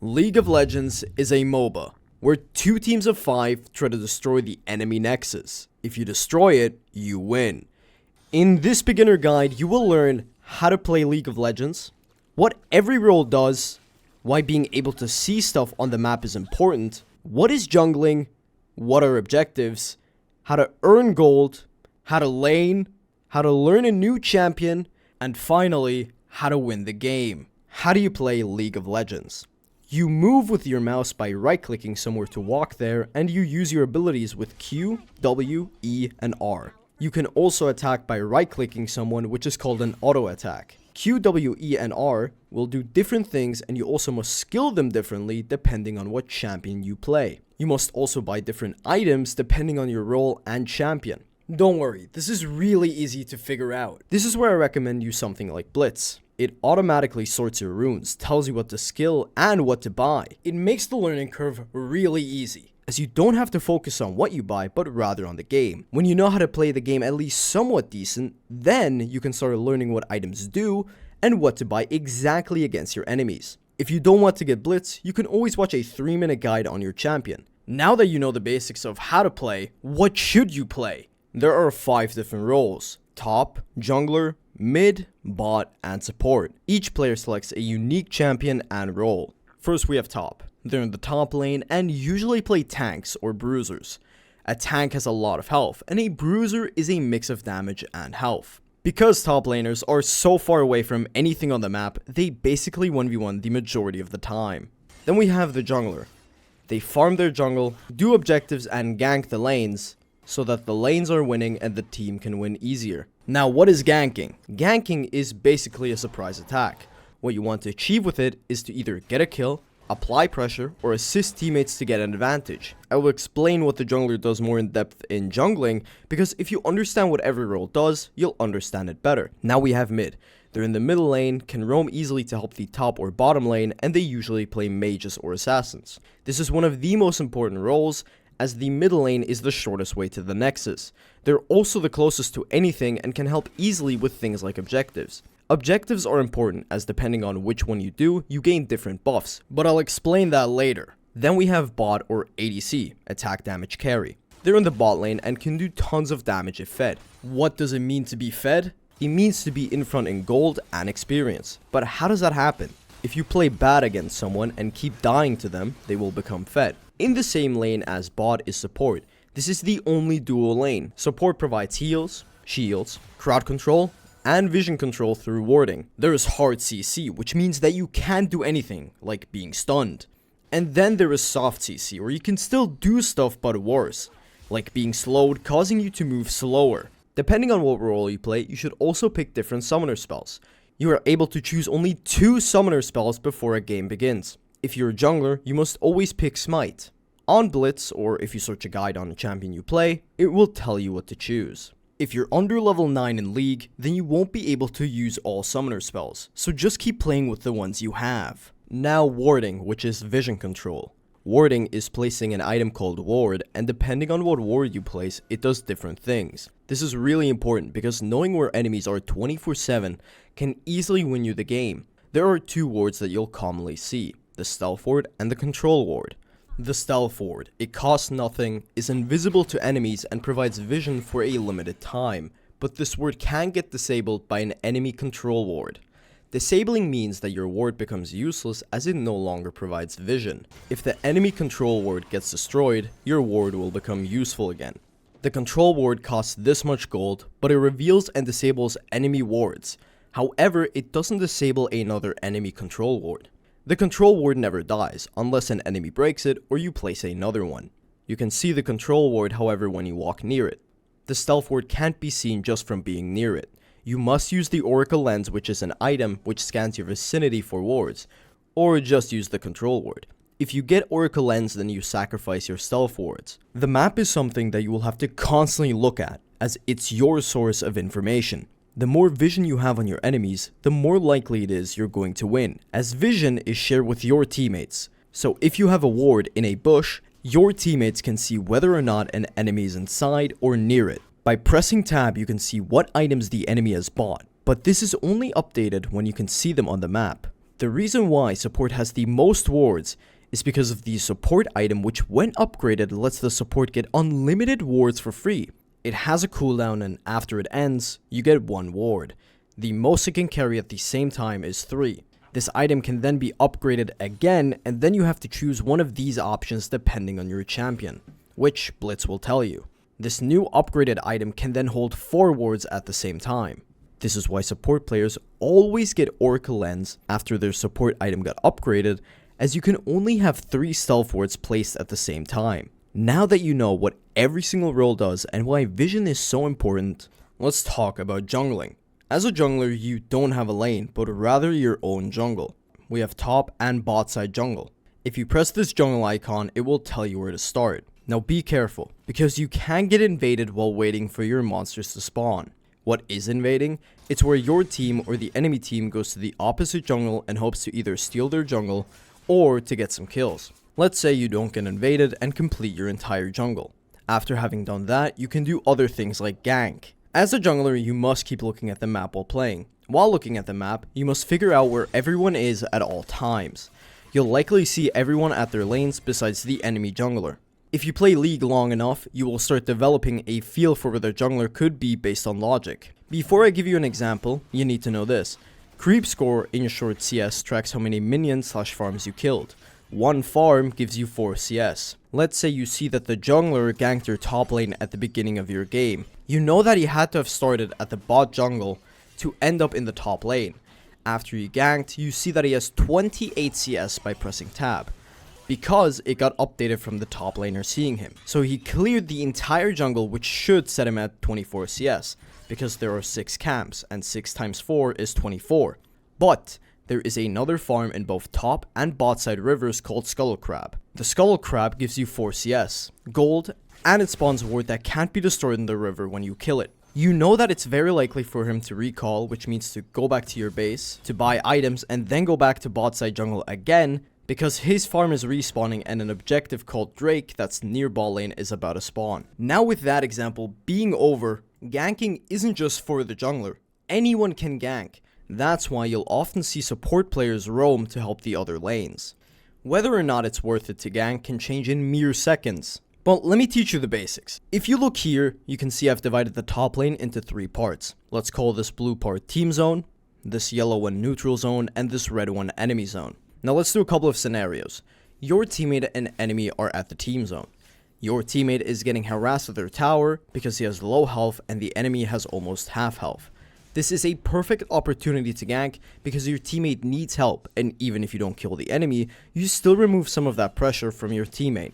League of Legends is a MOBA, where 2 teams of 5 try to destroy the enemy nexus. If you destroy it, you win. In this beginner guide, you will learn how to play League of Legends, what every role does, why being able to see stuff on the map is important, what is jungling, what are objectives, how to earn gold, how to lane, how to learn a new champion, and finally, how to win the game. How do you play League of Legends? You move with your mouse by right-clicking somewhere to walk there, and you use your abilities with Q, W, E, and R. You can also attack by right-clicking someone, which is called an auto-attack. Q, W, E, and R will do different things, and you also must skill them differently depending on what champion you play. You must also buy different items depending on your role and champion. Don't worry, this is really easy to figure out. This is where I recommend you something like Blitz. It automatically sorts your runes, tells you what to skill and what to buy. It makes the learning curve really easy, as you don't have to focus on what you buy, but rather on the game. When you know how to play the game at least somewhat decent, then you can start learning what items do and what to buy exactly against your enemies. If you don't want to get Blitz, you can always watch a 3-minute guide on your champion. Now that you know the basics of how to play, what should you play? There are 5 different roles: top, jungler, mid, bot, and support. Each player selects a unique champion and role. First we have top. They're in the top lane and usually play tanks or bruisers. A tank has a lot of health, and a bruiser is a mix of damage and health. Because top laners are so far away from anything on the map, they basically 1v1 the majority of the time. Then we have the jungler. They farm their jungle, do objectives, and gank the lanes, so that the lanes are winning and the team can win easier. Now, what is ganking? Ganking is basically a surprise attack. What you want to achieve with it is to either get a kill, apply pressure, or assist teammates to get an advantage. I will explain what the jungler does more in depth in jungling, because if you understand what every role does, you'll understand it better. Now we have mid. They're in the middle lane, can roam easily to help the top or bottom lane, and they usually play mages or assassins. This is one of the most important roles, as the middle lane is the shortest way to the nexus. They're also the closest to anything and can help easily with things like objectives. Objectives are important, as depending on which one you do, you gain different buffs, but I'll explain that later. Then we have bot or ADC, attack damage carry. They're in the bot lane and can do tons of damage if fed. What does it mean to be fed? It means to be in front in gold and experience. But how does that happen? If you play bad against someone and keep dying to them, they will become fed. In the same lane as bot is support. This is the only dual lane. Support provides heals, shields, crowd control, and vision control through warding. There is hard CC, which means that you can't do anything, like being stunned. And then there is soft CC, where you can still do stuff but worse, like being slowed, causing you to move slower. Depending on what role you play, you should also pick different summoner spells. You are able to choose only 2 summoner spells before a game begins. If you're a jungler, you must always pick Smite. On Blitz, or if you search a guide on a champion you play, it will tell you what to choose. If you're under level 9 in League, then you won't be able to use all summoner spells, so just keep playing with the ones you have. Now warding, which is vision control. Warding is placing an item called ward, and depending on what ward you place, it does different things. This is really important because knowing where enemies are 24/7 can easily win you the game. There are 2 wards that you'll commonly see, the stealth ward and the control ward. The stealth ward, it costs nothing, is invisible to enemies, and provides vision for a limited time, but this ward can get disabled by an enemy control ward. Disabling means that your ward becomes useless as it no longer provides vision. If the enemy control ward gets destroyed, your ward will become useful again. The control ward costs this much gold, but it reveals and disables enemy wards. However, it doesn't disable another enemy control ward. The control ward never dies, unless an enemy breaks it or you place another one. You can see the control ward, however, when you walk near it. The stealth ward can't be seen just from being near it. You must use the Oracle Lens, which is an item which scans your vicinity for wards, or just use the control ward. If you get Oracle Lens, then you sacrifice your stealth wards. The map is something that you will have to constantly look at, as it's your source of information. The more vision you have on your enemies, the more likely it is you're going to win, as vision is shared with your teammates. So if you have a ward in a bush, your teammates can see whether or not an enemy is inside or near it. By pressing tab, you can see what items the enemy has bought, but this is only updated when you can see them on the map. The reason why support has the most wards is because of the support item, which when upgraded lets the support get unlimited wards for free. It has a cooldown, and after it ends, you get 1 ward. The most it can carry at the same time is 3. This item can then be upgraded again, and then you have to choose one of these options depending on your champion, which Blitz will tell you. This new upgraded item can then hold 4 wards at the same time. This is why support players always get Oracle Lens after their support item got upgraded, as you can only have 3 stealth wards placed at the same time. Now that you know what every single role does and why vision is so important, let's talk about jungling. As a jungler, you don't have a lane, but rather your own jungle. We have top and bot side jungle. If you press this jungle icon, it will tell you where to start. Now be careful, because you can get invaded while waiting for your monsters to spawn. What is invading? It's where your team or the enemy team goes to the opposite jungle and hopes to either steal their jungle or to get some kills. Let's say you don't get invaded and complete your entire jungle. After having done that, you can do other things like gank. As a jungler, you must keep looking at the map while playing. While looking at the map, you must figure out where everyone is at all times. You'll likely see everyone at their lanes besides the enemy jungler. If you play League long enough, you will start developing a feel for where the jungler could be based on logic. Before I give you an example, you need to know this. Creep score in your short CS tracks how many minions/farms you killed. 1 farm gives you 4 CS. Let's say you see that the jungler ganked your top lane at the beginning of your game. You know that he had to have started at the bot jungle to end up in the top lane. After he ganked, you see that he has 28 CS by pressing tab, because it got updated from the top laner seeing him. So he cleared the entire jungle, which should set him at 24 CS, because there are 6 camps, and 6 times 4 is 24. But there is another farm in both top and bot side rivers called Scuttle Crab. The Scuttle Crab gives you 4 CS, gold, and it spawns a ward that can't be destroyed in the river when you kill it. You know that it's very likely for him to recall, which means to go back to your base, to buy items, and then go back to bot side jungle again, because his farm is respawning and an objective called Drake that's near bot lane is about to spawn. Now with that example being over, ganking isn't just for the jungler. Anyone can gank. That's why you'll often see support players roam to help the other lanes. Whether or not it's worth it to gank can change in mere seconds. But let me teach you the basics. If you look here, you can see I've divided the top lane into 3 parts. Let's call this blue part team zone, this yellow one neutral zone, and this red one enemy zone. Now let's do a couple of scenarios. Your teammate and enemy are at the team zone. Your teammate is getting harassed at their tower because he has low health and the enemy has almost half health. This is a perfect opportunity to gank because your teammate needs help, and even if you don't kill the enemy, you still remove some of that pressure from your teammate.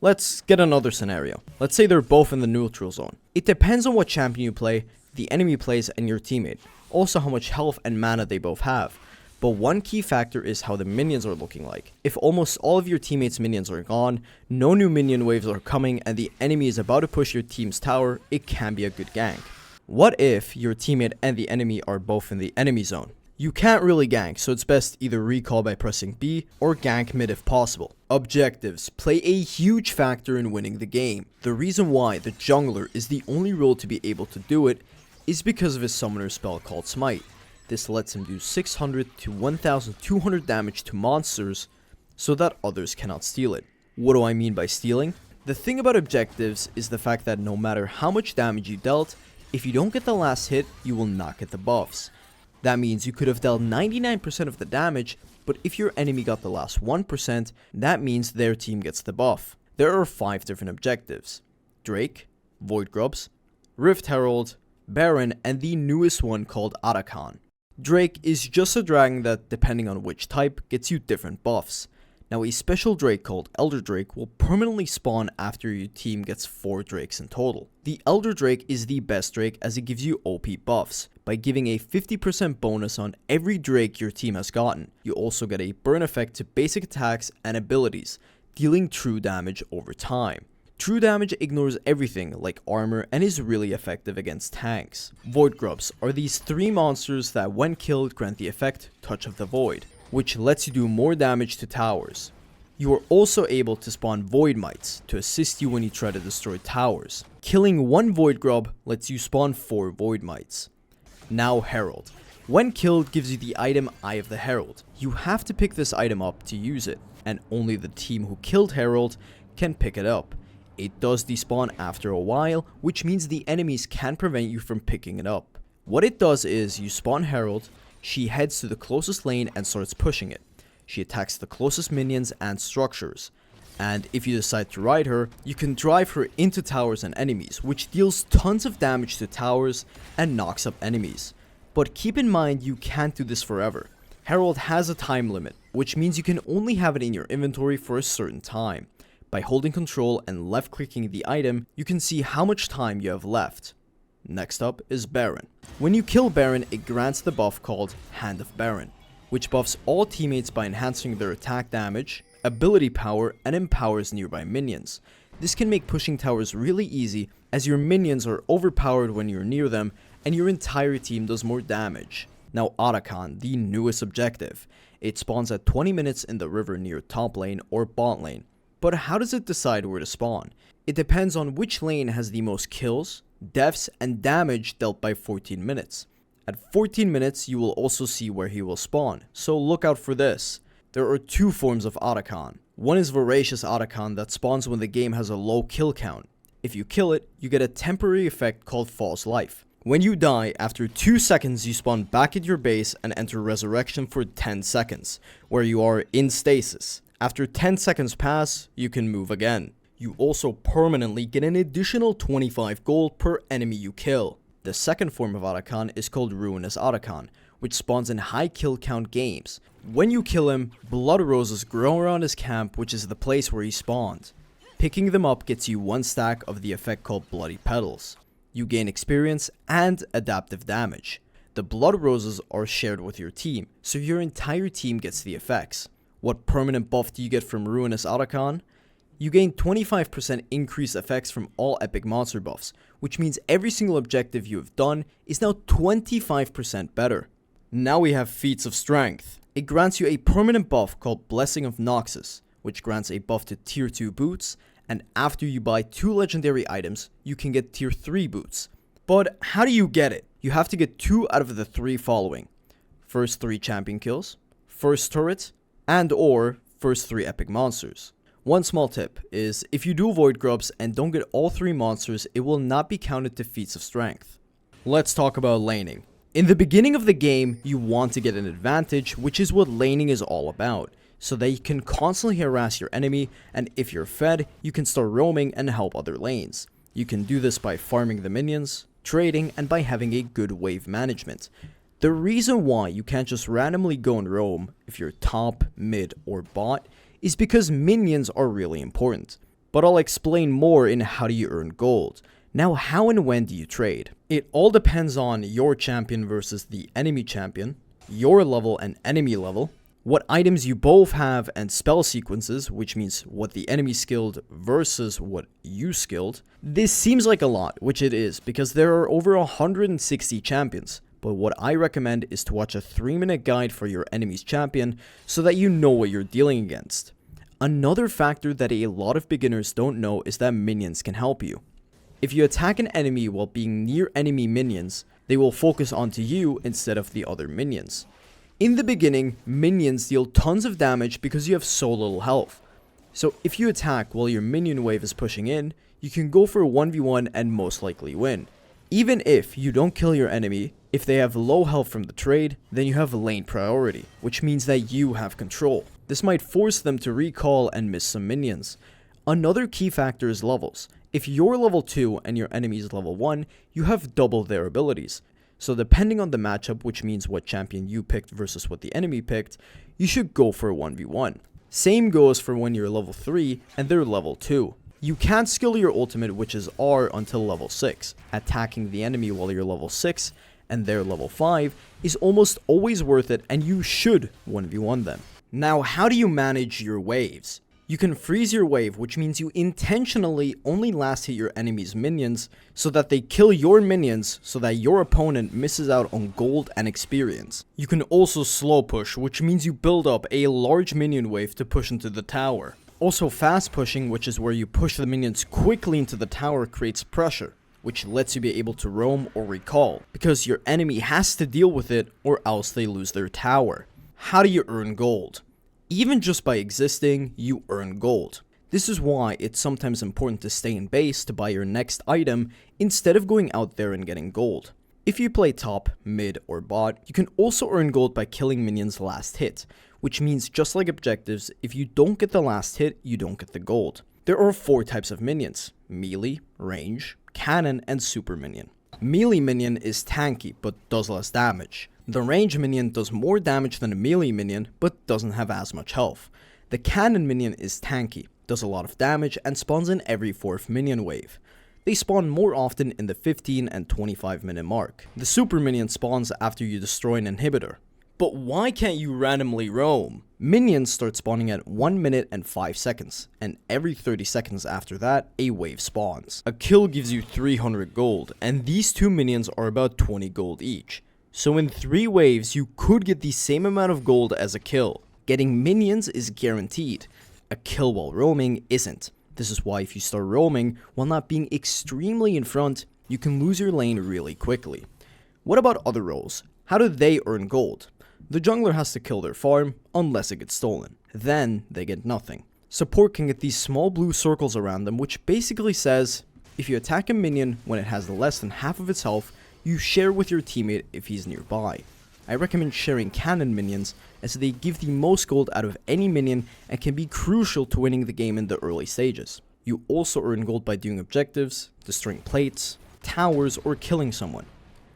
Let's get another scenario. Let's say they're both in the neutral zone. It depends on what champion you play, the enemy plays, and your teammate. Also how much health and mana they both have. But one key factor is how the minions are looking like. If almost all of your teammates' minions are gone, no new minion waves are coming, and the enemy is about to push your team's tower, it can be a good gank. What if your teammate and the enemy are both in the enemy zone? You can't really gank, so it's best either recall by pressing B or gank mid if possible. Objectives play a huge factor in winning the game. The reason why the jungler is the only role to be able to do it is because of his summoner spell called Smite. This lets him do 600 to 1200 damage to monsters so that others cannot steal it. What do I mean by stealing? The thing about objectives is the fact that no matter how much damage you dealt, if you don't get the last hit, you will not get the buffs. That means you could have dealt 99% of the damage, but if your enemy got the last 1%, that means their team gets the buff. There are 5 different objectives: Drake, Void Grubs, Rift Herald, Baron, and the newest one called Arakan. Drake is just a dragon that, depending on which type, gets you different buffs. Now a special Drake called Elder Drake will permanently spawn after your team gets 4 Drakes in total. The Elder Drake is the best Drake as it gives you OP buffs by giving a 50% bonus on every Drake your team has gotten. You also get a burn effect to basic attacks and abilities, dealing true damage over time. True damage ignores everything like armor and is really effective against tanks. Void Grubs are these 3 monsters that when killed grant the effect Touch of the Void, which lets you do more damage to towers. You are also able to spawn Void Mites to assist you when you try to destroy towers. Killing 1 Void Grub lets you spawn 4 Void Mites. Now Herald. When killed gives you the item Eye of the Herald. You have to pick this item up to use it, and only the team who killed Herald can pick it up. It does despawn after a while, which means the enemies can prevent you from picking it up. What it does is you spawn Herald, she heads to the closest lane and starts pushing it. She attacks the closest minions and structures. And if you decide to ride her, you can drive her into towers and enemies, which deals tons of damage to towers and knocks up enemies. But keep in mind you can't do this forever. Herald has a time limit, which means you can only have it in your inventory for a certain time. By holding control and left clicking the item, you can see how much time you have left. Next up is Baron. When you kill Baron, it grants the buff called Hand of Baron, which buffs all teammates by enhancing their attack damage, ability power, and empowers nearby minions. This can make pushing towers really easy, as your minions are overpowered when you're near them and your entire team does more damage. Now Otacon, the newest objective. It spawns at 20 minutes in the river near top lane or bot lane. But how does it decide where to spawn? It depends on which lane has the most kills, deaths, and damage dealt by 14 minutes. At 14 minutes, you will also see where he will spawn, so look out for this. There are two forms of Otacon. One is Voracious Otacon that spawns when the game has a low kill count. If you kill it, you get a temporary effect called False Life. When you die, after 2 seconds you spawn back at your base and enter Resurrection for 10 seconds, where you are in stasis. After 10 seconds pass, you can move again. You also permanently get an additional 25 gold per enemy you kill. The second form of Otacon is called Ruinous Otacon, which spawns in high kill count games. When you kill him, blood roses grow around his camp, which is the place where he spawned. Picking them up gets you 1 stack of the effect called Bloody Petals. You gain experience and adaptive damage. The blood roses are shared with your team, so your entire team gets the effects. What permanent buff do you get from Ruinous Otacon? You gain 25% increased effects from all epic monster buffs, which means every single objective you have done is now 25% better. Now we have Feats of Strength. It grants you a permanent buff called Blessing of Noxus, which grants a buff to tier 2 boots, and after you buy 2 legendary items, you can get tier 3 boots. But how do you get it? You have to get 2 out of the 3 following. First 3 champion kills, first turret, and or first 3 epic monsters. One small tip is, if you do Void Grubs and don't get all 3 monsters, it will not be counted to Feats of Strength. Let's talk about laning. In the beginning of the game, you want to get an advantage, which is what laning is all about, so that you can constantly harass your enemy, and if you're fed, you can start roaming and help other lanes. You can do this by farming the minions, trading, and by having a good wave management. The reason why you can't just randomly go and roam if you're top, mid, or bot is because minions are really important. But I'll explain more in how do you earn gold. Now, how and when do you trade? It all depends on your champion versus the enemy champion, your level and enemy level, what items you both have and spell sequences, which means what the enemy skilled versus what you skilled. This seems like a lot, which it is, because there are over 160 champions. But what I recommend is to watch a 3-minute guide for your enemy's champion so that you know what you're dealing against. Another factor that a lot of beginners don't know is that minions can help you. If you attack an enemy while being near enemy minions, they will focus onto you instead of the other minions. In the beginning, minions deal tons of damage because you have so little health. So if you attack while your minion wave is pushing in, you can go for a 1v1 and most likely win. Even if you don't kill your enemy, if they have low health from the trade, then you have lane priority, which means that you have control. This might force them to recall and miss some minions. Another key factor is levels. If you're level 2 and your enemy is level 1, you have double their abilities. So depending on the matchup, which means what champion you picked versus what the enemy picked, you should go for a 1v1. Same goes for when you're level 3 and they're level 2. You can't skill your ultimate, which is R, until level 6. Attacking the enemy while you're level 6 and they're level 5 is almost always worth it, and you should 1v1 them. Now, how do you manage your waves? You can freeze your wave, which means you intentionally only last hit your enemy's minions so that they kill your minions so that your opponent misses out on gold and experience. You can also slow push, which means you build up a large minion wave to push into the tower. Also, fast pushing, which is where you push the minions quickly into the tower, creates pressure, which lets you be able to roam or recall, because your enemy has to deal with it or else they lose their tower. How do you earn gold? Even just by existing, you earn gold. This is why it's sometimes important to stay in base to buy your next item instead of going out there and getting gold. If you play top, mid, or bot, you can also earn gold by killing minions last hit, which means just like objectives, if you don't get the last hit, you don't get the gold. There are 4 types of minions: melee, range, cannon, and super minion. Melee minion is tanky but does less damage. The range minion does more damage than a melee minion but doesn't have as much health. The cannon minion is tanky, does a lot of damage, and spawns in every 4th minion wave. They spawn more often in the 15 and 25 minute mark. The super minion spawns after you destroy an inhibitor. But why can't you randomly roam? Minions start spawning at 1 minute and 5 seconds, and every 30 seconds after that, a wave spawns. A kill gives you 300 gold, and these 2 minions are about 20 gold each. So in 3 waves, you could get the same amount of gold as a kill. Getting minions is guaranteed. A kill while roaming isn't. This is why if you start roaming while not being extremely in front, you can lose your lane really quickly. What about other roles? How do they earn gold? The jungler has to kill their farm, unless it gets stolen. Then they get nothing. Support can get these small blue circles around them, which basically says, if you attack a minion when it has less than half of its health, you share with your teammate if he's nearby. I recommend sharing cannon minions as they give the most gold out of any minion and can be crucial to winning the game in the early stages. You also earn gold by doing objectives, destroying plates, towers, or killing someone.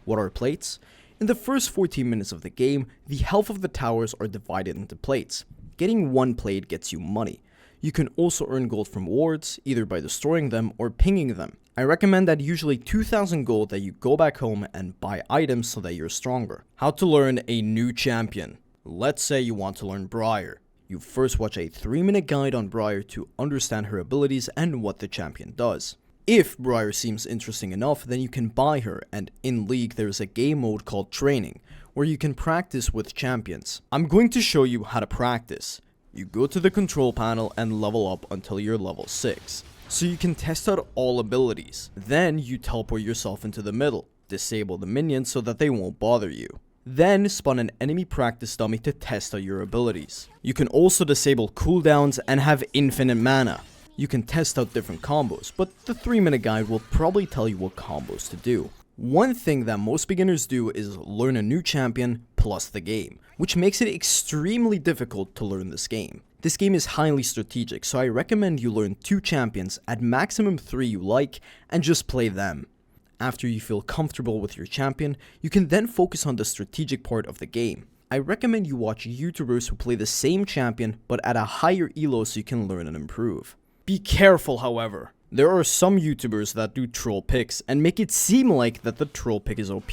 What are plates? In the first 14 minutes of the game, the health of the towers are divided into plates. Getting 1 plate gets you money. You can also earn gold from wards, either by destroying them or pinging them. I recommend that usually 2,000 gold that you go back home and buy items so that you're stronger. How to learn a new champion. Let's say you want to learn Briar. You first watch a 3-minute guide on Briar to understand her abilities and what the champion does. If Briar seems interesting enough, then you can buy her, and in League there's a game mode called Training, where you can practice with champions. I'm going to show you how to practice. You go to the control panel and level up until you're level 6. So you can test out all abilities. Then you teleport yourself into the middle, disable the minions so that they won't bother you. Then spawn an enemy practice dummy to test out your abilities. You can also disable cooldowns and have infinite mana. You can test out different combos, but the 3-minute guide will probably tell you what combos to do. One thing that most beginners do is learn a new champion plus the game, which makes it extremely difficult to learn this game. This game is highly strategic, so I recommend you learn 2 champions, at maximum 3 you like, and just play them. After you feel comfortable with your champion, you can then focus on the strategic part of the game. I recommend you watch YouTubers who play the same champion but at a higher elo so you can learn and improve. Be careful, however. There are some YouTubers that do troll picks and make it seem like that the troll pick is OP,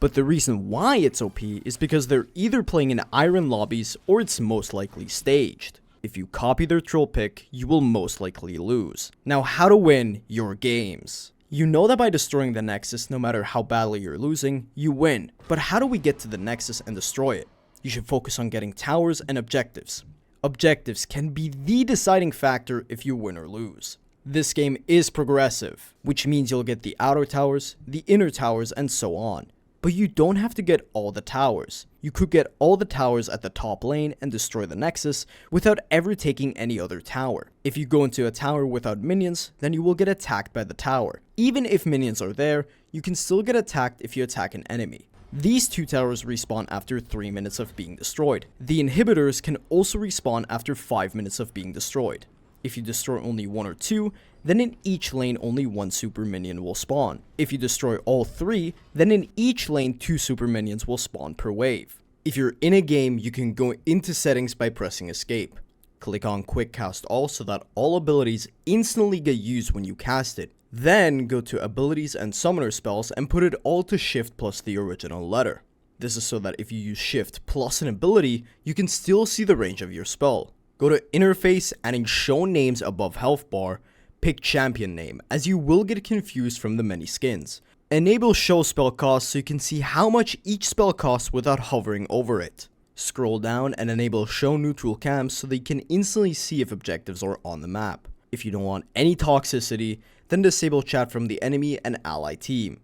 but the reason why it's OP is because they're either playing in iron lobbies or it's most likely staged. If you copy their troll pick, you will most likely lose. Now, how to win your games. You know that by destroying the Nexus, no matter how badly you're losing, you win. But how do we get to the Nexus and destroy it? You should focus on getting towers and objectives. Objectives can be the deciding factor if you win or lose. This game is progressive, which means you'll get the outer towers, the inner towers, and so on. But you don't have to get all the towers. You could get all the towers at the top lane and destroy the Nexus without ever taking any other tower. If you go into a tower without minions, then you will get attacked by the tower. Even if minions are there, you can still get attacked if you attack an enemy. These 2 towers respawn after 3 minutes of being destroyed. The inhibitors can also respawn after 5 minutes of being destroyed. If you destroy only 1 or 2, then in each lane only 1 super minion will spawn. If you destroy all 3, then in each lane 2 super minions will spawn per wave. If you're in a game, you can go into settings by pressing escape. Click on quick cast all so that all abilities instantly get used when you cast it. Then go to abilities and summoner spells and put it all to shift plus the original letter. This is so that if you use shift plus an ability, you can still see the range of your spell. Go to interface and in show names above health bar, pick champion name, as you will get confused from the many skins. Enable show spell cost so you can see how much each spell costs without hovering over it. Scroll down and enable show neutral camps so that you can instantly see if objectives are on the map. If you don't want any toxicity, then disable chat from the enemy and ally team.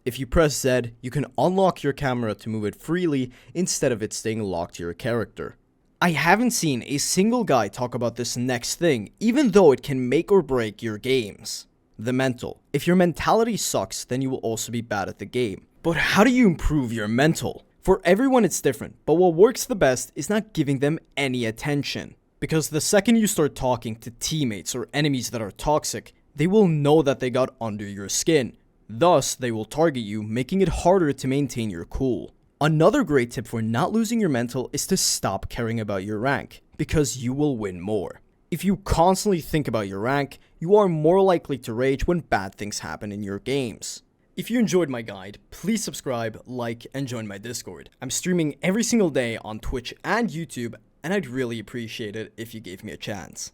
If you press Z, you can unlock your camera to move it freely instead of it staying locked to your character. I haven't seen a single guy talk about this next thing, even though it can make or break your games. The mental. If your mentality sucks, then you will also be bad at the game. But how do you improve your mental? For everyone it's different, but what works the best is not giving them any attention. Because the second you start talking to teammates or enemies that are toxic, they will know that they got under your skin. Thus, they will target you, making it harder to maintain your cool. Another great tip for not losing your mental is to stop caring about your rank, because you will win more. If you constantly think about your rank, you are more likely to rage when bad things happen in your games. If you enjoyed my guide, please subscribe, like, and join my Discord. I'm streaming every single day on Twitch and YouTube, and I'd really appreciate it if you gave me a chance.